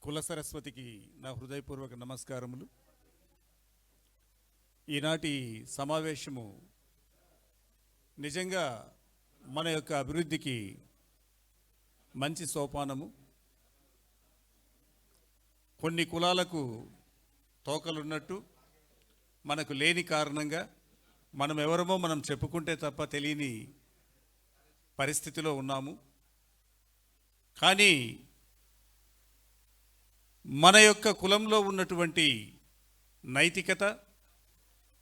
కుల సరస్వతికి నా హృదయపూర్వక నమస్కారములు. ఈనాటి సమావేశము నిజంగా మన యొక్క అభివృద్ధికి మంచి సోపానము. కొన్ని కులాలకు తోకలున్నట్టు మనకు లేని కారణంగా మనం ఎవరమో మనం చెప్పుకుంటే తప్ప తెలియని పరిస్థితిలో ఉన్నాము. కానీ మన యొక్క కులంలో ఉన్నటువంటి నైతికత,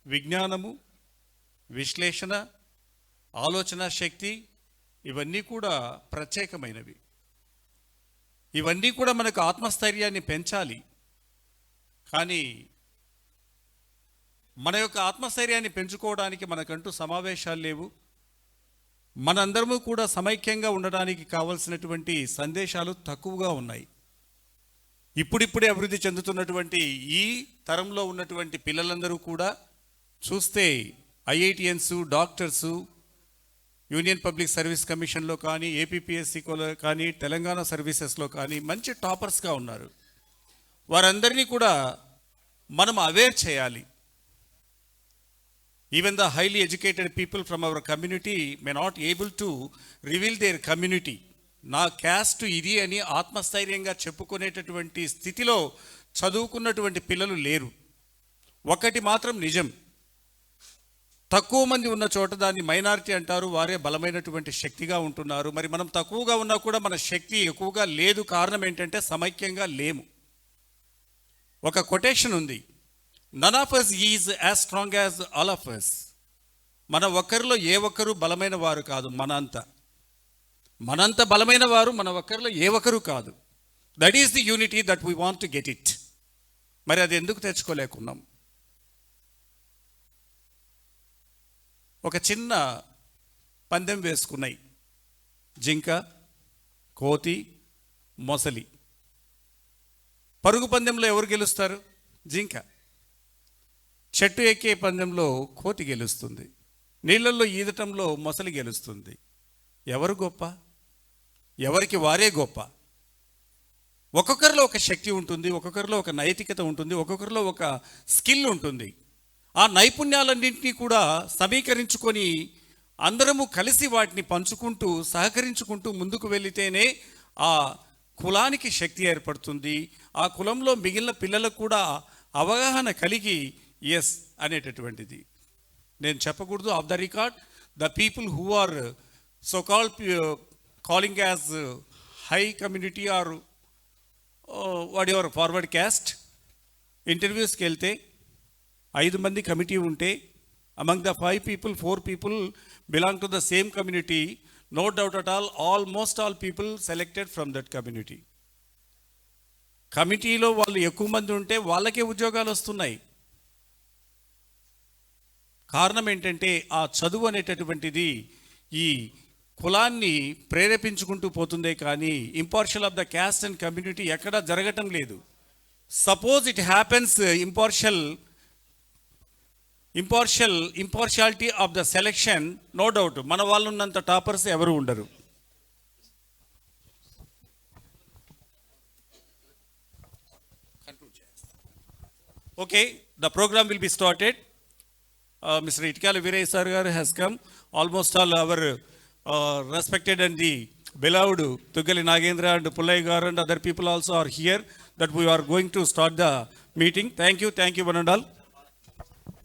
విజ్ఞానము, విశ్లేషణ, ఆలోచన శక్తి ఇవన్నీ కూడా ప్రత్యేకమైనవి. ఇవన్నీ కూడా మనకు ఆత్మస్థైర్యాన్ని పెంచాలి. కానీ మన యొక్క ఆత్మస్థైర్యాన్ని పెంచుకోవడానికి మనకంటూ సమావేశాలు లేవు. మనందరము కూడా సమైక్యంగా ఉండడానికి కావలసినటువంటి సందేశాలు తక్కువగా ఉన్నాయి. ఇప్పుడిప్పుడే అభివృద్ధి చెందుతున్నటువంటి ఈ తరంలో ఉన్నటువంటి పిల్లలందరూ కూడా చూస్తే IITians, doctors, union public service కమిషన్లో కానీ, ఏపీపీఎస్సీలో కానీ, తెలంగాణ సర్వీసెస్లో కానీ మంచి టాపర్స్గా ఉన్నారు. వారందరినీ కూడా మనం అవేర్ చేయాలి. Even the highly educated people from our community may not able to reveal there community. నా క్యాస్ట్ ఇది అని ఆత్మస్థైర్యంగా చెప్పుకునేటటువంటి స్థితిలో చదువుకున్నటువంటి పిల్లలు లేరు. ఒకటి మాత్రం నిజం, తక్కువ మంది ఉన్న చోట దాన్ని మైనారిటీ అంటారు, వారే బలమైనటువంటి శక్తిగా ఉంటున్నారు. మరి మనం తక్కువగా ఉన్నా కూడా మన శక్తి ఎక్కువగా లేదు. కారణం ఏంటంటే సమైక్యంగా లేము. ఒక కొటేషన్ ఉంది, none of us is as strong as all of us. మన ఒక్కరిలో ఏ ఒక్కరు బలమైన వారు కాదు, మనంత బలమైన వారు మన ఒక్కరిలో ఏ ఒక్కరు కాదు. That is the unity that we want to get it. మరి అది ఎందుకు తెచ్చుకోలేకున్నాం? ఒక చిన్న పందెం వేసుకున్నాయి జింక, కోతి, మొసలి. పరుగు పందెంలో ఎవరు గెలుస్తారు? జింక. చెట్టు ఎక్కే పందెంలో కోతి గెలుస్తుంది. నీళ్ళల్లో ఈదటంలో మొసలి గెలుస్తుంది. ఎవరు గొప్ప? ఎవరికి వారే గొప్ప. ఒక్కొక్కరిలో ఒక శక్తి ఉంటుంది, ఒక్కొక్కరిలో ఒక నైతికత ఉంటుంది, ఒక్కొక్కరిలో ఒక స్కిల్ ఉంటుంది. ఆ నైపుణ్యాలన్నింటినీ కూడా సమీకరించుకొని అందరము కలిసి వాటిని పంచుకుంటూ సహకరించుకుంటూ ముందుకు వెళితేనే ఆ కులానికి శక్తి ఏర్పడుతుంది. ఆ కులంలో మిగిలిన పిల్లలకు కూడా అవగాహన కలిగి ఎస్ అనేటటువంటిది. నేను చెప్పకూడదు, off the record the people who are so called calling as high community or whatever forward caste, ఇంటర్వ్యూస్కి వెళ్తే 5 మంది కమిటీ ఉంటే among the 5 people 4 people belong to the same community. No doubt at all, almost all people selected from that community. కమిటీలో వాళ్ళు ఎక్కువ మంది ఉంటే వాళ్ళకే ఉద్యోగాలు వస్తున్నాయి. కారణం ఏంటంటే ఆ చదువు అనేటటువంటిది ఈ కులాన్ని ప్రేరేపించుకుంటూ పోతుందే కానీ impartial of the caste and community ఎక్కడా జరగటం లేదు. Suppose it happens impartiality of the selection, no doubt మన వాళ్ళు ఉన్నంత టాపర్స్ ఎవరు ఉండరు. Okay, the program will be started. Mister Itikala Veeraiah sir garu has come. Almost all our respected and the beloved Tuggali Nagendra and Pullai garu and other people also are here, that we are going to start the meeting. Thank you one and all.